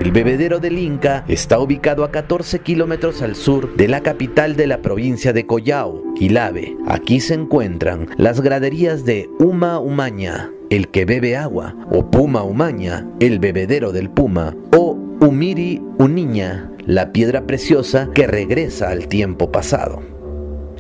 El bebedero del Inca está ubicado a 14 kilómetros al sur de la capital de la provincia de Collao, Ilave. Aquí se encuentran las graderías de Uma Umaña, el que bebe agua, o Puma Umaña, el bebedero del puma, o Umiri Uniña, la piedra preciosa que regresa al tiempo pasado.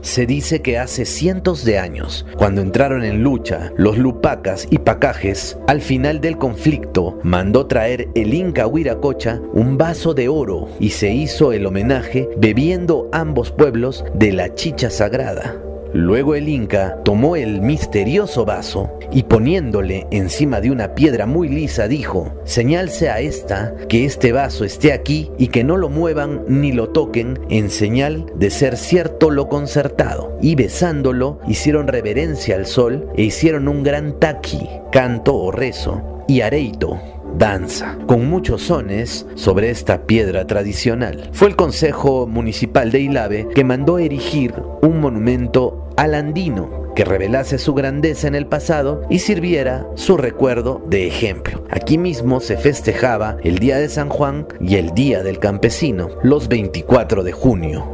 Se dice que hace cientos de años, cuando entraron en lucha los Lupacas y Pacajes, al final del conflicto mandó traer el Inca Huiracocha un vaso de oro y se hizo el homenaje bebiendo ambos pueblos de la chicha sagrada. Luego el Inca tomó el misterioso vaso y poniéndole encima de una piedra muy lisa dijo: señal sea esta que este vaso esté aquí y que no lo muevan ni lo toquen, en señal de ser cierto lo concertado. Y besándolo hicieron reverencia al sol e hicieron un gran taqui, canto o rezo, y areito, danza, con muchos sones sobre esta piedra tradicional. Fue el Consejo Municipal de Ilave que mandó erigir un monumento al andino que revelase su grandeza en el pasado y sirviera su recuerdo de ejemplo. Aquí mismo se festejaba el Día de San Juan y el Día del Campesino, los 24 de junio.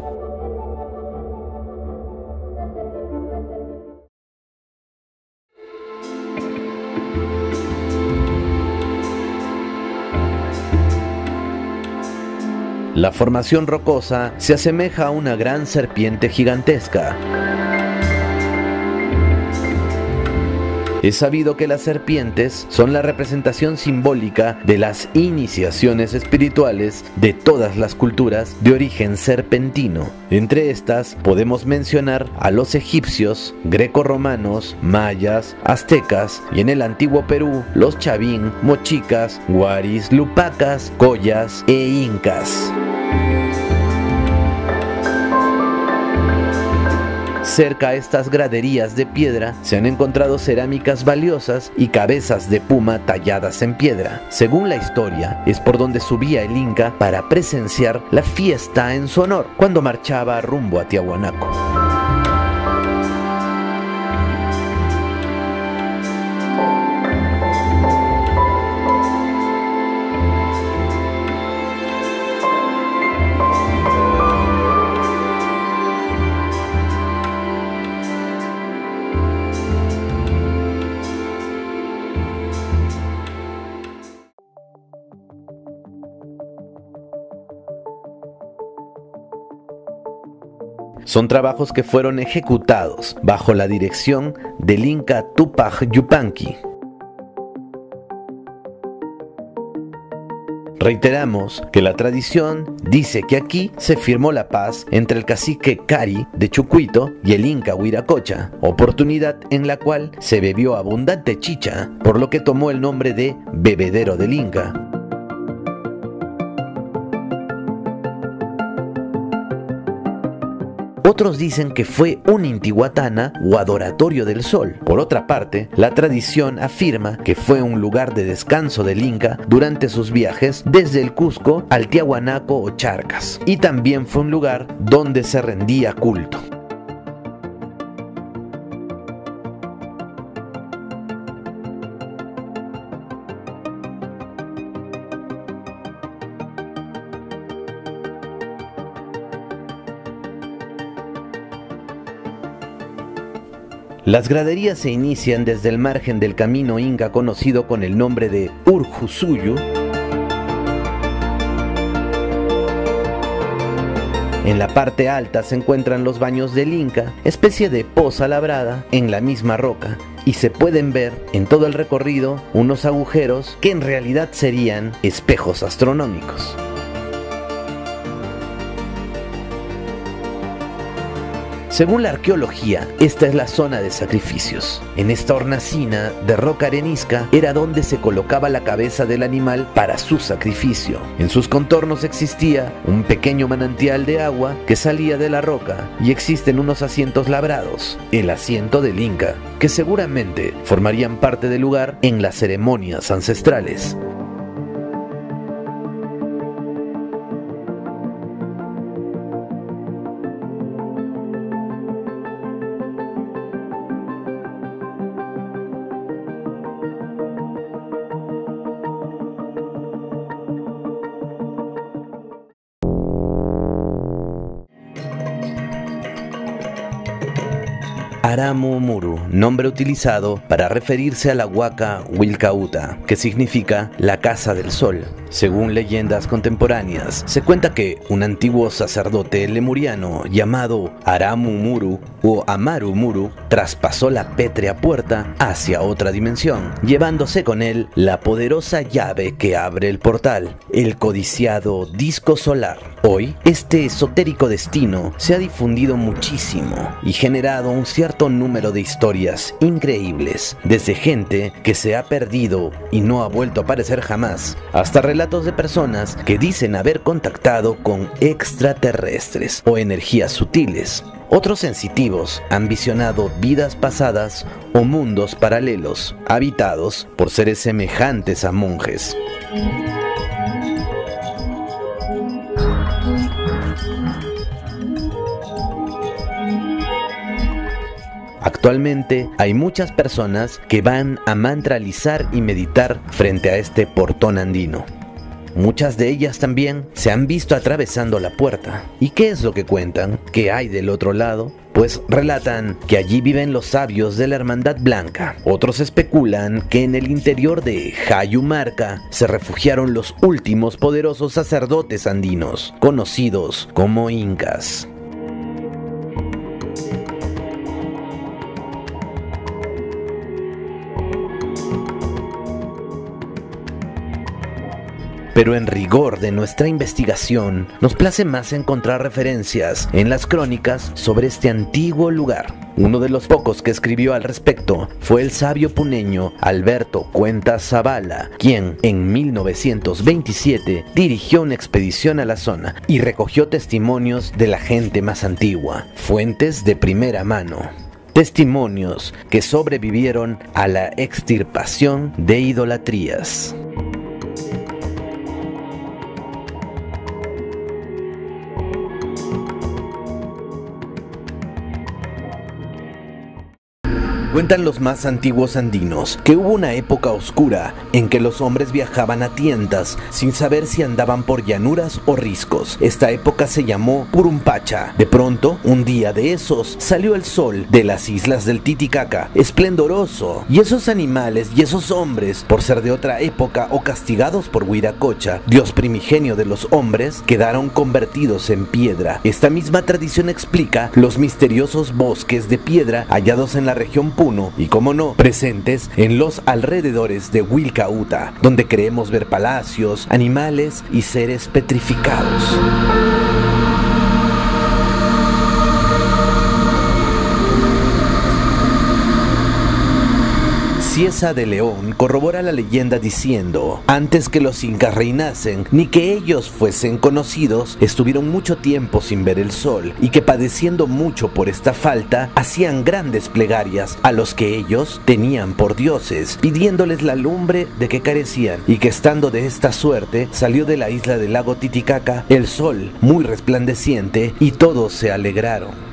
La formación rocosa se asemeja a una gran serpiente gigantesca. Es sabido que las serpientes son la representación simbólica de las iniciaciones espirituales de todas las culturas de origen serpentino. Entre estas podemos mencionar a los egipcios, grecorromanos, mayas, aztecas y en el antiguo Perú los chavín, mochicas, guaris, lupacas, collas e incas. Cerca a estas graderías de piedra se han encontrado cerámicas valiosas y cabezas de puma talladas en piedra. Según la historia, es por donde subía el Inca para presenciar la fiesta en su honor cuando marchaba rumbo a Tiahuanaco. Son trabajos que fueron ejecutados bajo la dirección del Inca Tupac Yupanqui. Reiteramos que la tradición dice que aquí se firmó la paz entre el cacique Cari de Chucuito y el Inca Huiracocha, oportunidad en la cual se bebió abundante chicha, por lo que tomó el nombre de Bebedero del Inca. Otros dicen que fue un intihuatana o adoratorio del sol. Por otra parte, la tradición afirma que fue un lugar de descanso del Inca durante sus viajes desde el Cusco al Tiahuanaco o Charcas, y también fue un lugar donde se rendía culto. Las graderías se inician desde el margen del camino inca conocido con el nombre de Urjusuyu. En la parte alta se encuentran los baños del Inca, especie de poza labrada en la misma roca, y se pueden ver en todo el recorrido unos agujeros que en realidad serían espejos astronómicos. Según la arqueología, esta es la zona de sacrificios. En esta hornacina de roca arenisca era donde se colocaba la cabeza del animal para su sacrificio. En sus contornos existía un pequeño manantial de agua que salía de la roca y existen unos asientos labrados, el asiento del Inca, que seguramente formarían parte del lugar en las ceremonias ancestrales. Aramu Muru, nombre utilizado para referirse a la Huaca Wilcauta, que significa la casa del sol. Según leyendas contemporáneas, se cuenta que un antiguo sacerdote lemuriano llamado Aramu Muru o Amaru Muru traspasó la pétrea puerta hacia otra dimensión, llevándose con él la poderosa llave que abre el portal, el codiciado disco solar. Hoy, este esotérico destino se ha difundido muchísimo y generado un cierto número de historias increíbles, desde gente que se ha perdido y no ha vuelto a aparecer jamás, hasta relatos de personas que dicen haber contactado con extraterrestres o energías sutiles. Otros sensitivos han visionado vidas pasadas o mundos paralelos, habitados por seres semejantes a monjes. Actualmente hay muchas personas que van a mantralizar y meditar frente a este portón andino. Muchas de ellas también se han visto atravesando la puerta. ¿Y qué es lo que cuentan? ¿Qué hay del otro lado? Pues relatan que allí viven los sabios de la Hermandad Blanca. Otros especulan que en el interior de Jayumarca se refugiaron los últimos poderosos sacerdotes andinos, conocidos como incas. Pero en rigor de nuestra investigación, nos place más encontrar referencias en las crónicas sobre este antiguo lugar. Uno de los pocos que escribió al respecto fue el sabio puneño Alberto Cuentas Zavala, quien en 1927 dirigió una expedición a la zona y recogió testimonios de la gente más antigua, fuentes de primera mano. Testimonios que sobrevivieron a la extirpación de idolatrías. Cuentan los más antiguos andinos que hubo una época oscura en que los hombres viajaban a tientas sin saber si andaban por llanuras o riscos. Esta época se llamó Purumpacha. De pronto, un día de esos, salió el sol de las islas del Titicaca, esplendoroso, y esos animales y esos hombres, por ser de otra época o castigados por Huiracocha, dios primigenio de los hombres, quedaron convertidos en piedra. Esta misma tradición explica los misteriosos bosques de piedra hallados en la región Puno y, como no, presentes en los alrededores de Wilcauta, donde creemos ver palacios, animales y seres petrificados. Cieza de León corrobora la leyenda diciendo: antes que los incas reinasen, ni que ellos fuesen conocidos, estuvieron mucho tiempo sin ver el sol, y que padeciendo mucho por esta falta, hacían grandes plegarias a los que ellos tenían por dioses, pidiéndoles la lumbre de que carecían, y que estando de esta suerte, salió de la isla del lago Titicaca el sol muy resplandeciente, y todos se alegraron.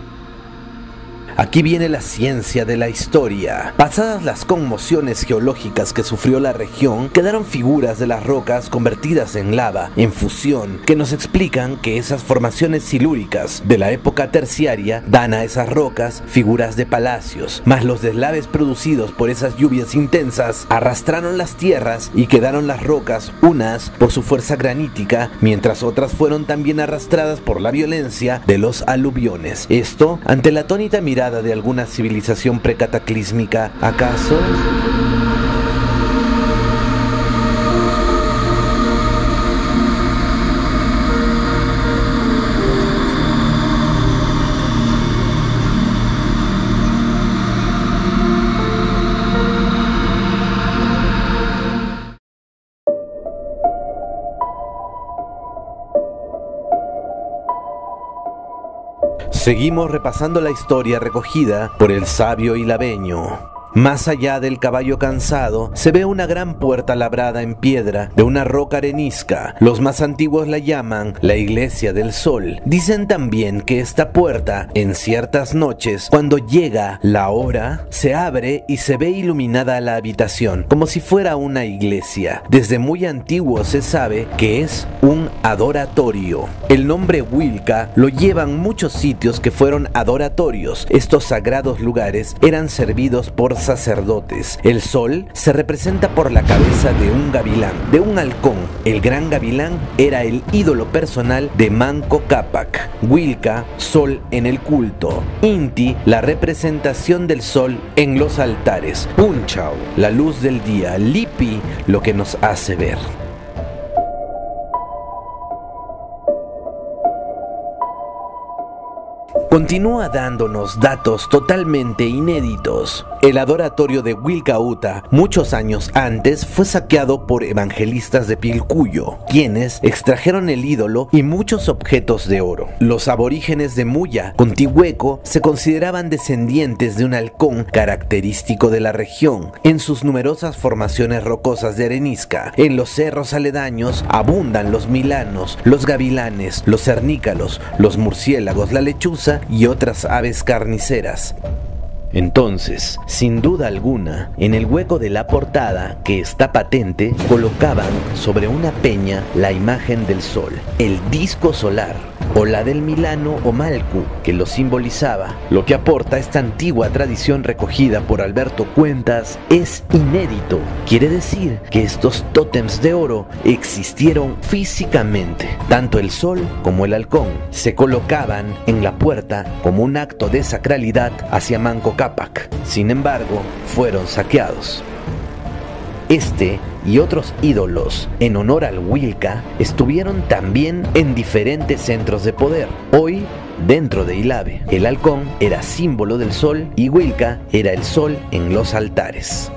Aquí viene la ciencia de la historia. Pasadas las conmociones geológicas que sufrió la región, quedaron figuras de las rocas convertidas en lava, en fusión, que nos explican que esas formaciones silúricas de la época terciaria dan a esas rocas figuras de palacios, mas los deslaves producidos por esas lluvias intensas arrastraron las tierras y quedaron las rocas, unas por su fuerza granítica, mientras otras fueron también arrastradas por la violencia de los aluviones. Esto ante la atónita mirada de alguna civilización precataclísmica, ¿acaso? Seguimos repasando la historia recogida por el sabio hilabeño. Más allá del caballo cansado, se ve una gran puerta labrada en piedra de una roca arenisca. Los más antiguos la llaman la Iglesia del Sol. Dicen también que esta puerta, en ciertas noches, cuando llega la hora, se abre y se ve iluminada la habitación, como si fuera una iglesia. Desde muy antiguo se sabe que es un adoratorio. El nombre Huilca lo llevan muchos sitios que fueron adoratorios. Estos sagrados lugares eran servidos por sacerdotes. El sol se representa por la cabeza de un gavilán, de un halcón. El gran gavilán era el ídolo personal de Manco Cápac. Huilca, sol en el culto. Inti, la representación del sol en los altares. Punchao, la luz del día. Lipi, lo que nos hace ver. Continúa dándonos datos totalmente inéditos. El adoratorio de Huilca-Uta, muchos años antes, fue saqueado por evangelistas de Pilcuyo, quienes extrajeron el ídolo y muchos objetos de oro. Los aborígenes de Muya, Contihueco, se consideraban descendientes de un halcón característico de la región. En sus numerosas formaciones rocosas de arenisca, en los cerros aledaños, abundan los milanos, los gavilanes, los cernícalos, los murciélagos, la lechuza y otras aves carniceras. Entonces, sin duda alguna, en el hueco de la portada, que está patente, colocaban sobre una peña la imagen del sol, el disco solar, o la del Milano o Malcu, que lo simbolizaba. Lo que aporta esta antigua tradición recogida por Alberto Cuentas es inédito. Quiere decir que estos tótems de oro existieron físicamente. Tanto el sol como el halcón se colocaban en la puerta como un acto de sacralidad hacia Manco Cápac. Sin embargo, fueron saqueados. Este y otros ídolos en honor al Huilca estuvieron también en diferentes centros de poder. Hoy, dentro de Ilave, el halcón era símbolo del sol y Huilca era el sol en los altares.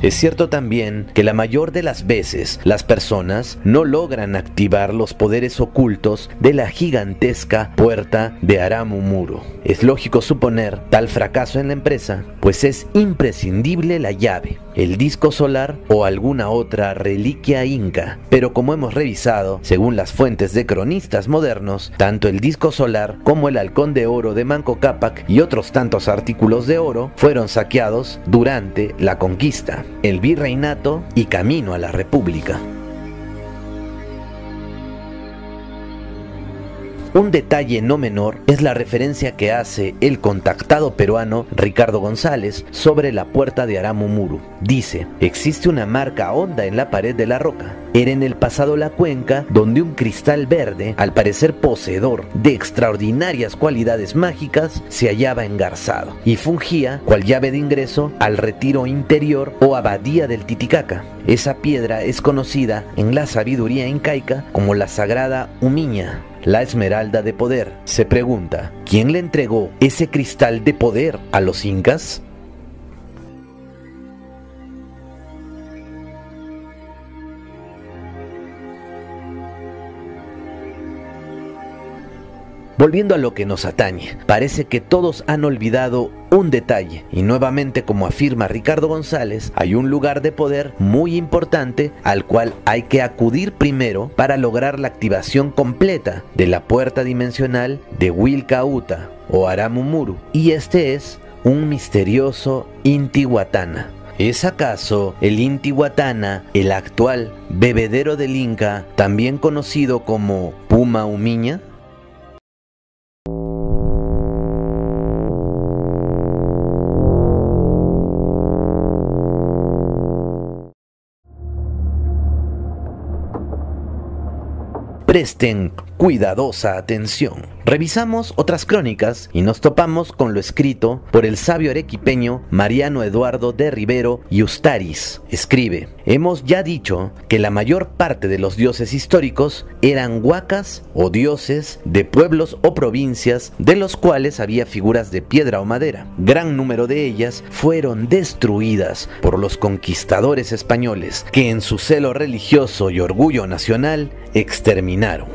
Es cierto también que la mayor de las veces las personas no logran activar los poderes ocultos de la gigantesca puerta de Aramumuru. Es lógico suponer tal fracaso en la empresa, pues es imprescindible la llave, el disco solar o alguna otra reliquia inca. Pero como hemos revisado, según las fuentes de cronistas modernos, tanto el disco solar como el halcón de oro de Manco Cápac y otros tantos artículos de oro fueron saqueados durante la conquista, el virreinato y camino a la república. Un detalle no menor es la referencia que hace el contactado peruano Ricardo González sobre la puerta de Aramumuru. Dice: existe una marca honda en la pared de la roca. Era en el pasado la cuenca donde un cristal verde, al parecer poseedor de extraordinarias cualidades mágicas, se hallaba engarzado y fungía cual llave de ingreso al retiro interior o abadía del Titicaca. Esa piedra es conocida en la sabiduría incaica como la sagrada Umiña, la esmeralda de poder. Se pregunta, ¿quién le entregó ese cristal de poder a los incas? Volviendo a lo que nos atañe, parece que todos han olvidado un detalle, y nuevamente, como afirma Ricardo González, hay un lugar de poder muy importante al cual hay que acudir primero para lograr la activación completa de la puerta dimensional de Huilca-Uta o Aramumuru, y este es un misterioso Intihuatana. ¿Es acaso el Intihuatana el actual bebedero del Inca, también conocido como Puma Umiña? presten cuidadosa atención. Revisamos otras crónicas y nos topamos con lo escrito por el sabio arequipeño Mariano Eduardo de Rivero y Ustaris. Escribe: hemos ya dicho que la mayor parte de los dioses históricos eran huacas o dioses de pueblos o provincias, de los cuales había figuras de piedra o madera. Gran número de ellas fueron destruidas por los conquistadores españoles, que en su celo religioso y orgullo nacional exterminaron.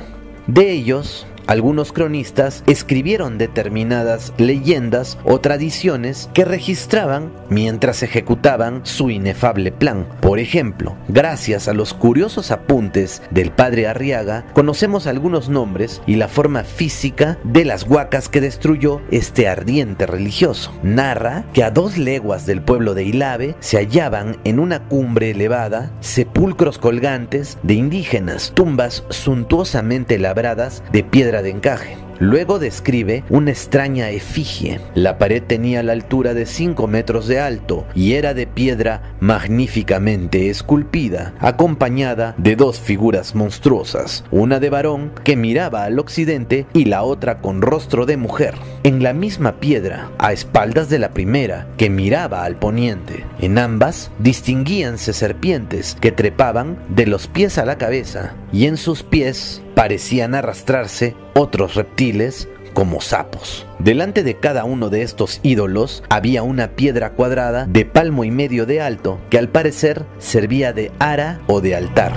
De ellos, algunos cronistas escribieron determinadas leyendas o tradiciones que registraban mientras ejecutaban su inefable plan. Por ejemplo, gracias a los curiosos apuntes del padre Arriaga, conocemos algunos nombres y la forma física de las huacas que destruyó este ardiente religioso. Narra que a 2 leguas del pueblo de Ilave se hallaban en una cumbre elevada sepulcros colgantes de indígenas, tumbas suntuosamente labradas de piedra de encaje. Luego describe una extraña efigie. La pared tenía la altura de 5 metros de alto y era de piedra magníficamente esculpida, acompañada de 2 figuras monstruosas, una de varón que miraba al occidente y la otra con rostro de mujer. En la misma piedra, a espaldas de la primera, que miraba al poniente. En ambas distinguíanse serpientes que trepaban de los pies a la cabeza, y en sus pies parecían arrastrarse otros reptiles como sapos. Delante de cada uno de estos ídolos había una piedra cuadrada de 1,5 palmos de alto, que al parecer servía de ara o de altar.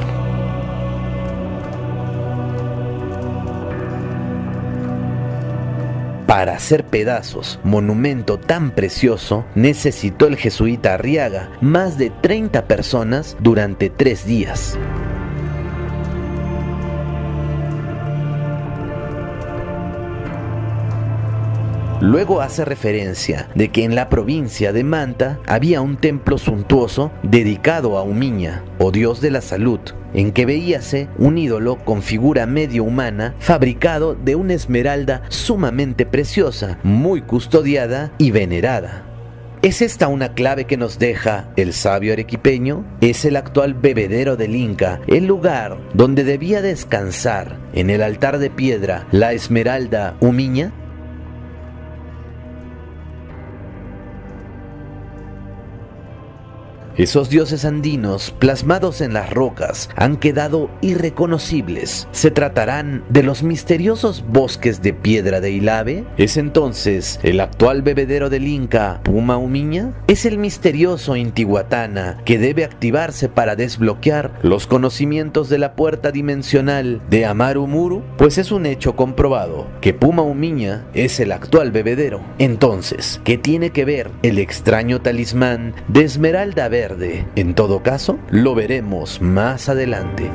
Para hacer pedazos monumento tan precioso, necesitó el jesuita Arriaga más de 30 personas durante 3 días. Luego hace referencia de que en la provincia de Manta había un templo suntuoso dedicado a Umiña, o dios de la salud, en que veíase un ídolo con figura medio humana fabricado de una esmeralda sumamente preciosa, muy custodiada y venerada. ¿Es esta una clave que nos deja el sabio arequipeño? ¿Es el actual bebedero del Inca el lugar donde debía descansar en el altar de piedra la esmeralda Umiña? Esos dioses andinos plasmados en las rocas han quedado irreconocibles. ¿Se tratarán de los misteriosos bosques de piedra de Ilave? ¿Es entonces el actual bebedero del Inca Puma Umiña? ¿Es el misterioso Intihuatana que debe activarse para desbloquear los conocimientos de la puerta dimensional de Amaru Muru? Pues es un hecho comprobado que Puma Umiña es el actual bebedero. Entonces, ¿qué tiene que ver el extraño talismán de Esmeralda Verde? En todo caso, lo veremos más adelante.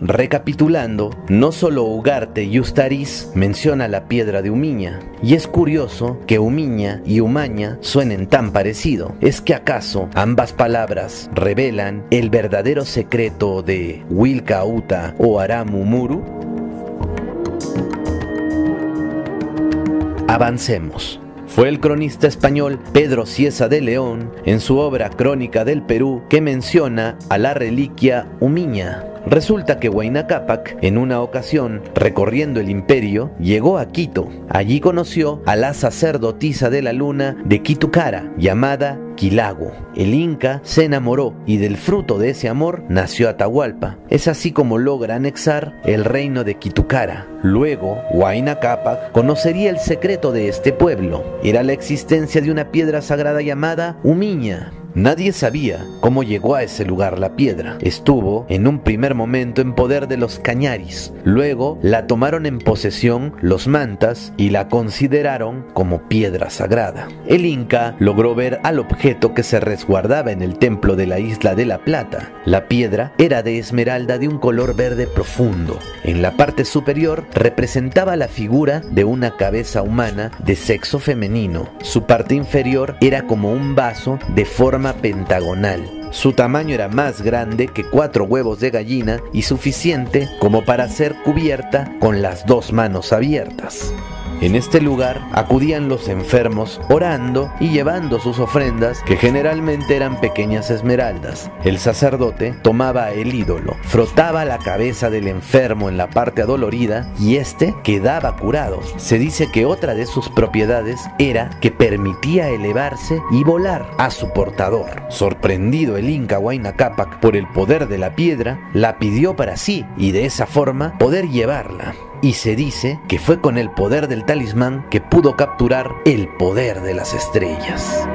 Recapitulando, no solo Ugarte y Ustaris menciona la piedra de Umiña, y es curioso que Umiña y Umaña suenen tan parecido. ¿Es que acaso ambas palabras revelan el verdadero secreto de Wilcauta o Aramu Muru? Avancemos. Fue el cronista español Pedro Cieza de León, en su obra Crónica del Perú, que menciona a la reliquia Umiña. Resulta que Huayna Cápac, en una ocasión, recorriendo el imperio, llegó a Quito. Allí conoció a la sacerdotisa de la luna de Quitucara, llamada Quilago. El Inca se enamoró y del fruto de ese amor nació Atahualpa. Es así como logra anexar el reino de Quitucara. Luego, Huayna Cápac conocería el secreto de este pueblo. Era la existencia de una piedra sagrada llamada Umiña. Nadie sabía cómo llegó a ese lugar la piedra. Estuvo en un primer momento en poder de los cañaris. Luego la tomaron en posesión los mantas y la consideraron como piedra sagrada. El Inca logró ver al objeto que se resguardaba en el templo de la Isla de la Plata. La piedra era de esmeralda de un color verde profundo. En la parte superior representaba la figura de una cabeza humana de sexo femenino. Su parte inferior era como un vaso de forma pentagonal. Su tamaño era más grande que 4 huevos de gallina y suficiente como para ser cubierta con las 2 manos abiertas. En este lugar acudían los enfermos orando y llevando sus ofrendas, que generalmente eran pequeñas esmeraldas. El sacerdote tomaba el ídolo, frotaba la cabeza del enfermo en la parte adolorida y éste quedaba curado. Se dice que otra de sus propiedades era que permitía elevarse y volar a su portador. Sorprendido el Inca Huayna Cápac por el poder de la piedra, la pidió para sí y de esa forma poder llevarla. Y se dice que fue con el poder del talismán que pudo capturar el poder de las estrellas.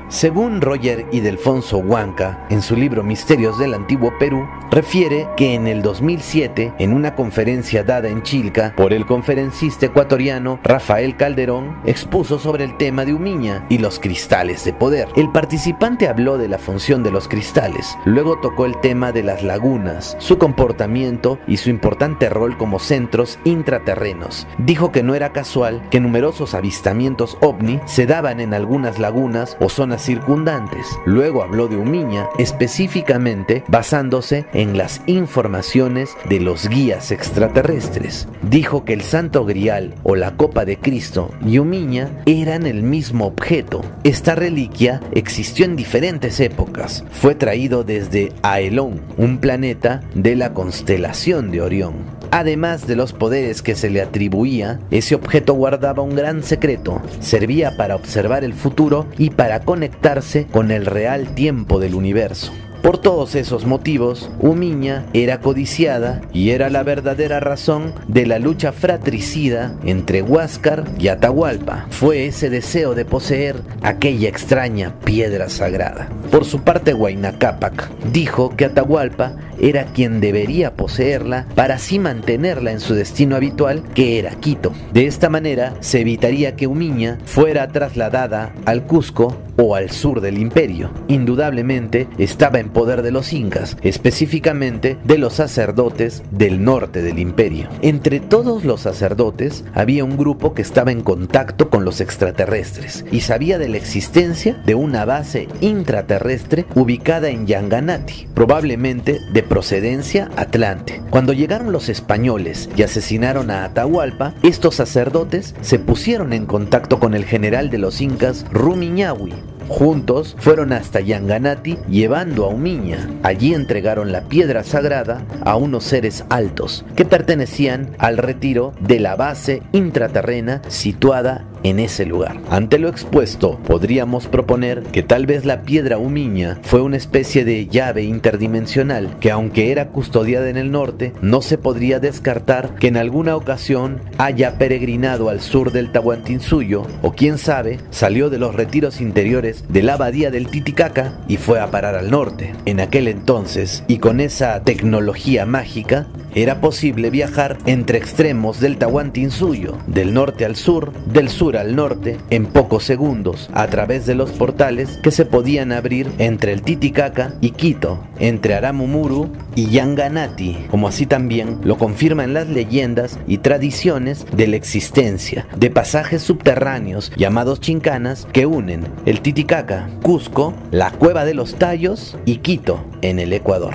Según Roger Ildefonso Huanca, en su libro Misterios del Antiguo Perú, refiere que en el 2007, en una conferencia dada en Chilca por el conferencista ecuatoriano Rafael Calderón, expuso sobre el tema de Umiña y los cristales de poder. El participante habló de la función de los cristales, luego tocó el tema de las lagunas, su comportamiento y su importante rol como centros intraterrenos. Dijo que no era casual que numerosos avistamientos ovni se daban en algunas lagunas o zonas circundantes. Luego habló de Umiña, específicamente basándose en las informaciones de los guías extraterrestres. Dijo que el Santo Grial o la Copa de Cristo y Umiña eran el mismo objeto. Esta reliquia existió en diferentes épocas. Fue traído desde Aelón, un planeta de la constelación de Orión. Además de los poderes que se le atribuía, ese objeto guardaba un gran secreto. Servía para observar el futuro y para conectarse con el real tiempo del universo. Por todos esos motivos, Umiña era codiciada y era la verdadera razón de la lucha fratricida entre Huáscar y Atahualpa. Fue ese deseo de poseer aquella extraña piedra sagrada. Por su parte, Huayna Cápac dijo que Atahualpa era quien debería poseerla para así mantenerla en su destino habitual, que era Quito. De esta manera se evitaría que Umiña fuera trasladada al Cusco o al sur del imperio. Indudablemente estaba en poder de los incas, específicamente de los sacerdotes del norte del imperio. Entre todos los sacerdotes había un grupo que estaba en contacto con los extraterrestres y sabía de la existencia de una base intraterrestre ubicada en Yanganati, probablemente de procedencia atlante. Cuando llegaron los españoles y asesinaron a Atahualpa, estos sacerdotes se pusieron en contacto con el general de los incas, Rumiñahui. Juntos fueron hasta Yanganati llevando a Umiña. Allí entregaron la piedra sagrada a unos seres altos que pertenecían al retiro de la base intraterrena situada en ese lugar. Ante lo expuesto, podríamos proponer que tal vez la piedra Umiña fue una especie de llave interdimensional que, aunque era custodiada en el norte, no se podría descartar que en alguna ocasión haya peregrinado al sur del Tahuantinsuyo, o quién sabe, salió de los retiros interiores de la abadía del Titicaca y fue a parar al norte. En aquel entonces, y con esa tecnología mágica, era posible viajar entre extremos del Tahuantinsuyo, del norte al sur, del sur al norte, en pocos segundos, a través de los portales que se podían abrir entre el Titicaca y Quito, entre Aramumuru y Yanganati, como así también lo confirman las leyendas y tradiciones de la existencia de pasajes subterráneos llamados chincanas que unen el Titicaca, Cusco, la Cueva de los Tallos y Quito en el Ecuador.